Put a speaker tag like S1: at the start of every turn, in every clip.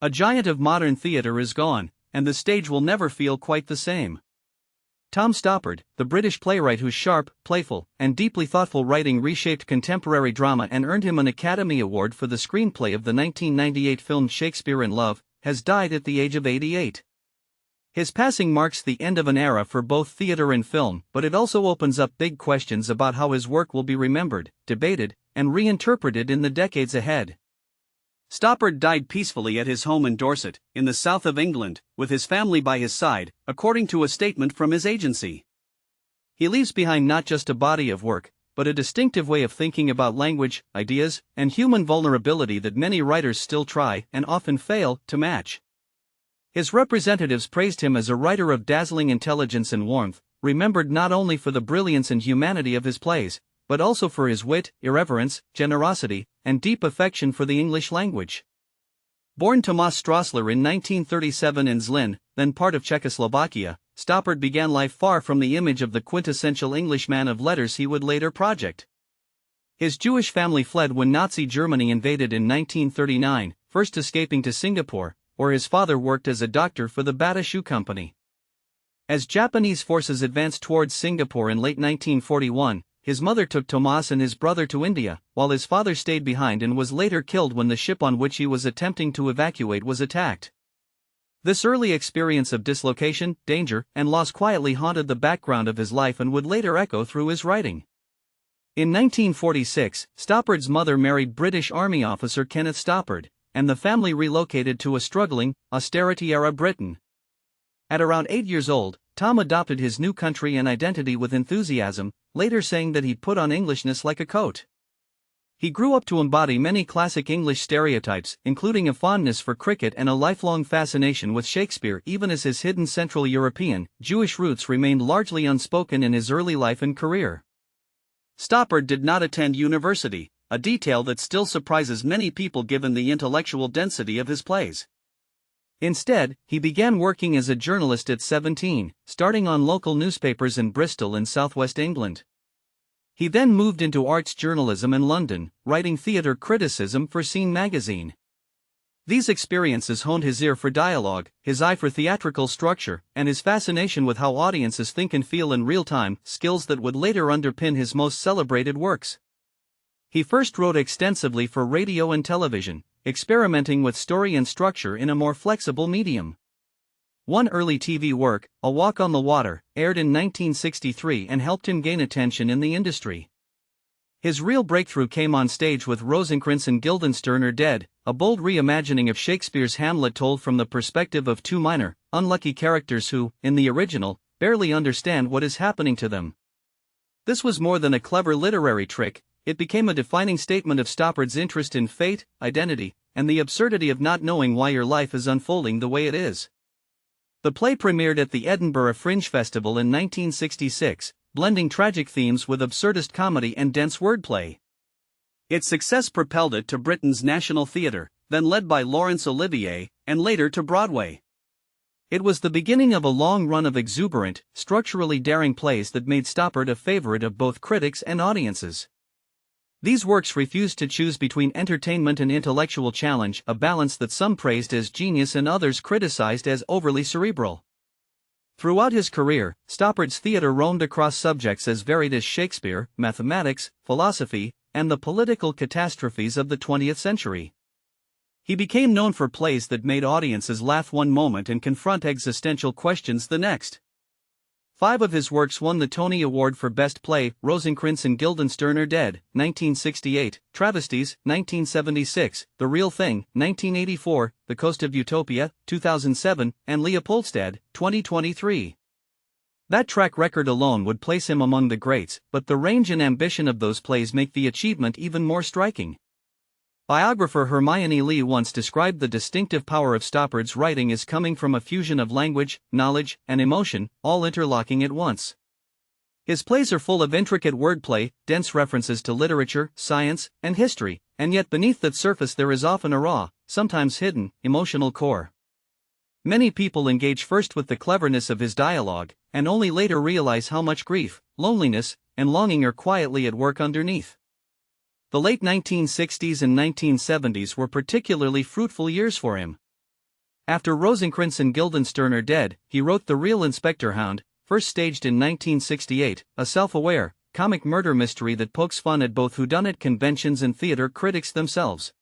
S1: A giant of modern theatre is gone, and the stage will never feel quite the same. Tom Stoppard, the British playwright whose sharp, playful, and deeply thoughtful writing reshaped contemporary drama and earned him an Academy Award for the screenplay of the 1998 film Shakespeare in Love, has died at the age of 88. His passing marks the end of an era for both theatre and film, but it also opens up big questions about how his work will be remembered, debated, and reinterpreted in the decades ahead. Stoppard died peacefully at his home in Dorset, in the south of England, with his family by his side, according to a statement from his agency. He leaves behind not just a body of work, but a distinctive way of thinking about language, ideas, and human vulnerability that many writers still try, and often fail, to match. His representatives praised him as a writer of dazzling intelligence and warmth, remembered not only for the brilliance and humanity of his plays, but also for his wit, irreverence, generosity, and deep affection for the English language. Born Tomás Sträussler in 1937 in Zlín, then part of Czechoslovakia, Stoppard began life far from the image of the quintessential Englishman of letters he would later project. His Jewish family fled when Nazi Germany invaded in 1939, first escaping to Singapore, where his father worked as a doctor for the Bata Shoe Company. As Japanese forces advanced towards Singapore in late 1941, his mother took Tomás and his brother to India, while his father stayed behind and was later killed when the ship on which he was attempting to evacuate was attacked. This early experience of dislocation, danger, and loss quietly haunted the background of his life and would later echo through his writing. In 1946, Stoppard's mother married British Army officer Kenneth Stoppard, and the family relocated to a struggling, austerity-era Britain. At around 8 years old, Tom adopted his new country and identity with enthusiasm, later saying that he put on Englishness like a coat. He grew up to embody many classic English stereotypes, including a fondness for cricket and a lifelong fascination with Shakespeare, even as his hidden Central European, Jewish roots remained largely unspoken in his early life and career. Stoppard did not attend university, a detail that still surprises many people given the intellectual density of his plays. Instead, he began working as a journalist at 17, starting on local newspapers in Bristol and southwest England. He then moved into arts journalism in London, writing theatre criticism for Scene magazine. These experiences honed his ear for dialogue, his eye for theatrical structure, and his fascination with how audiences think and feel in real time, skills that would later underpin his most celebrated works. He first wrote extensively for radio and television, experimenting with story and structure in a more flexible medium. One early TV work, A Walk on the Water, aired in 1963 and helped him gain attention in the industry. His real breakthrough came on stage with Rosencrantz and Guildenstern Are Dead, a bold reimagining of Shakespeare's Hamlet told from the perspective of two minor, unlucky characters who, in the original, barely understand what is happening to them. This was more than a clever literary trick. It became a defining statement of Stoppard's interest in fate, identity, and the absurdity of not knowing why your life is unfolding the way it is. The play premiered at the Edinburgh Fringe Festival in 1966, blending tragic themes with absurdist comedy and dense wordplay. Its success propelled it to Britain's National Theatre, then led by Laurence Olivier, and later to Broadway. It was the beginning of a long run of exuberant, structurally daring plays that made Stoppard a favorite of both critics and audiences. These works refused to choose between entertainment and intellectual challenge, a balance that some praised as genius and others criticized as overly cerebral. Throughout his career, Stoppard's theatre roamed across subjects as varied as Shakespeare, mathematics, philosophy, and the political catastrophes of the 20th century. He became known for plays that made audiences laugh one moment and confront existential questions the next. 5 of his works won the Tony Award for Best Play: Rosencrantz and Guildenstern Are Dead, 1968, Travesties, 1976, The Real Thing, 1984, The Coast of Utopia, 2007, and Leopoldstadt, 2023. That track record alone would place him among the greats, but the range and ambition of those plays make the achievement even more striking. Biographer Hermione Lee once described the distinctive power of Stoppard's writing as coming from a fusion of language, knowledge, and emotion, all interlocking at once. His plays are full of intricate wordplay, dense references to literature, science, and history, and yet beneath that surface there is often a raw, sometimes hidden, emotional core. Many people engage first with the cleverness of his dialogue, and only later realize how much grief, loneliness, and longing are quietly at work underneath. The late 1960s and 1970s were particularly fruitful years for him. After Rosencrantz and Guildenstern are dead, he wrote The Real Inspector Hound, first staged in 1968, a self-aware, comic murder mystery that pokes fun at both whodunit conventions and theater critics themselves.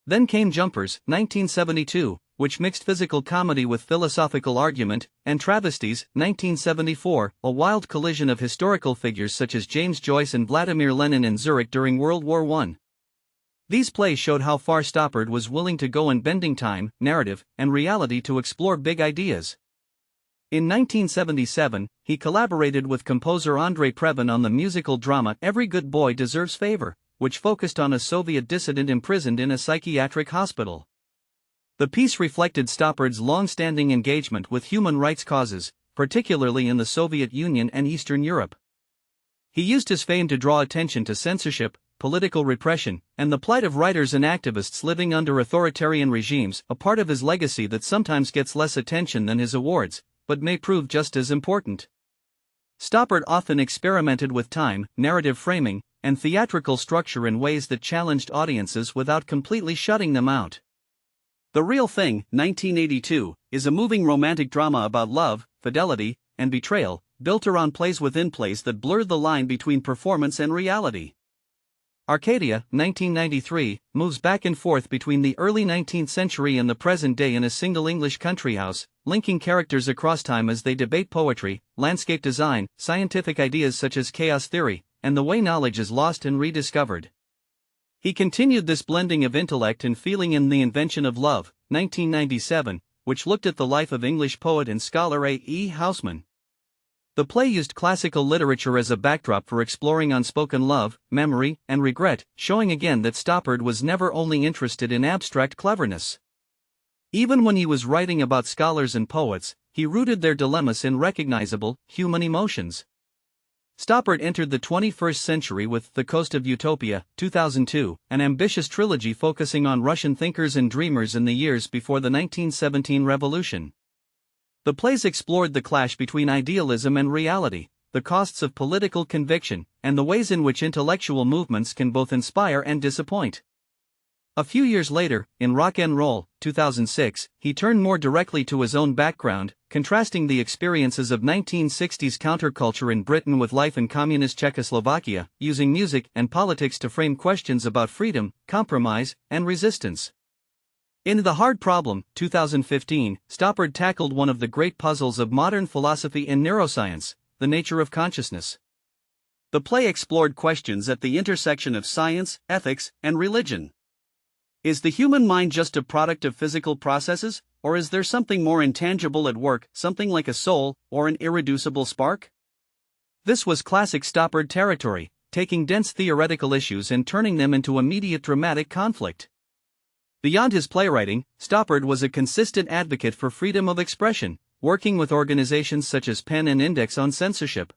S1: Then came Jumpers, 1972, which mixed physical comedy with philosophical argument, and Travesties, 1974, a wild collision of historical figures such as James Joyce and Vladimir Lenin in Zurich during World War I. These plays showed how far Stoppard was willing to go in bending time, narrative, and reality to explore big ideas. In 1977, he collaborated with composer Andrei Previn on the musical drama Every Good Boy Deserves Favor, which focused on a Soviet dissident imprisoned in a psychiatric hospital. The piece reflected Stoppard's long-standing engagement with human rights causes, particularly in the Soviet Union and Eastern Europe. He used his fame to draw attention to censorship, political repression, and the plight of writers and activists living under authoritarian regimes, a part of his legacy that sometimes gets less attention than his awards, but may prove just as important. Stoppard often experimented with time, narrative framing, and theatrical structure in ways that challenged audiences without completely shutting them out. The Real Thing, 1982, is a moving romantic drama about love, fidelity, and betrayal, built around plays within plays that blur the line between performance and reality. Arcadia, 1993, moves back and forth between the early 19th century and the present day in a single English country house, linking characters across time as they debate poetry, landscape design, scientific ideas such as chaos theory, and the way knowledge is lost and rediscovered. He continued this blending of intellect and feeling in The Invention of Love, 1997, which looked at the life of English poet and scholar A. E. Housman. The play used classical literature as a backdrop for exploring unspoken love, memory, and regret, showing again that Stoppard was never only interested in abstract cleverness. Even when he was writing about scholars and poets, he rooted their dilemmas in recognizable, human emotions. Stoppard entered the 21st century with The Coast of Utopia, 2002, an ambitious trilogy focusing on Russian thinkers and dreamers in the years before the 1917 revolution. The plays explored the clash between idealism and reality, the costs of political conviction, and the ways in which intellectual movements can both inspire and disappoint. A few years later, in Rock and Roll, 2006, he turned more directly to his own background, contrasting the experiences of 1960s counterculture in Britain with life in communist Czechoslovakia, using music and politics to frame questions about freedom, compromise, and resistance. In The Hard Problem, 2015, Stoppard tackled one of the great puzzles of modern philosophy and neuroscience, the nature of consciousness. The play explored questions at the intersection of science, ethics, and religion. Is the human mind just a product of physical processes, or is there something more intangible at work, something like a soul, or an irreducible spark? This was classic Stoppard territory, taking dense theoretical issues and turning them into immediate dramatic conflict. Beyond his playwriting, Stoppard was a consistent advocate for freedom of expression, working with organizations such as Pen and Index on censorship.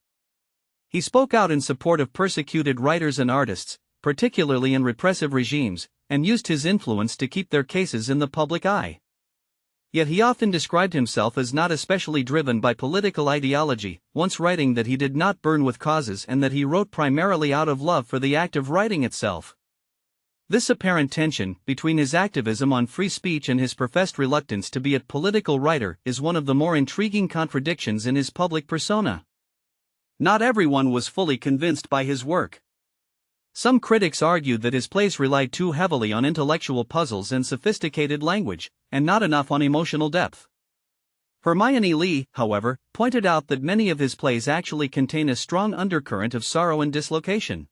S1: He spoke out in support of persecuted writers and artists, particularly in repressive regimes, and used his influence to keep their cases in the public eye. Yet he often described himself as not especially driven by political ideology, once writing that he did not burn with causes and that he wrote primarily out of love for the act of writing itself. This apparent tension between his activism on free speech and his professed reluctance to be a political writer is one of the more intriguing contradictions in his public persona. Not everyone was fully convinced by his work. Some critics argued that his plays relied too heavily on intellectual puzzles and sophisticated language, and not enough on emotional depth. Hermione Lee, however, pointed out that many of his plays actually contain a strong undercurrent of sorrow and dislocation.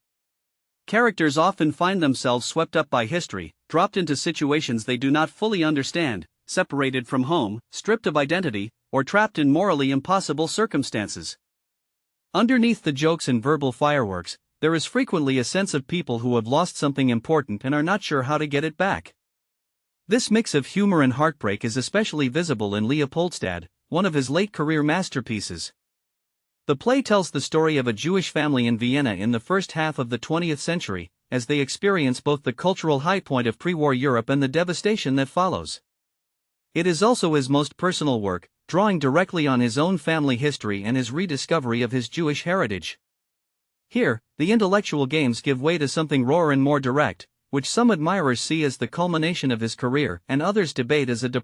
S1: Characters often find themselves swept up by history, dropped into situations they do not fully understand, separated from home, stripped of identity, or trapped in morally impossible circumstances. Underneath the jokes and verbal fireworks, there is frequently a sense of people who have lost something important and are not sure how to get it back. This mix of humor and heartbreak is especially visible in Leopoldstadt, one of his late career masterpieces. The play tells the story of a Jewish family in Vienna in the first half of the 20th century, as they experience both the cultural high point of pre-war Europe and the devastation that follows. It is also his most personal work, drawing directly on his own family history and his rediscovery of his Jewish heritage. Here, the intellectual games give way to something rawer and more direct, which some admirers see as the culmination of his career and others debate as a departure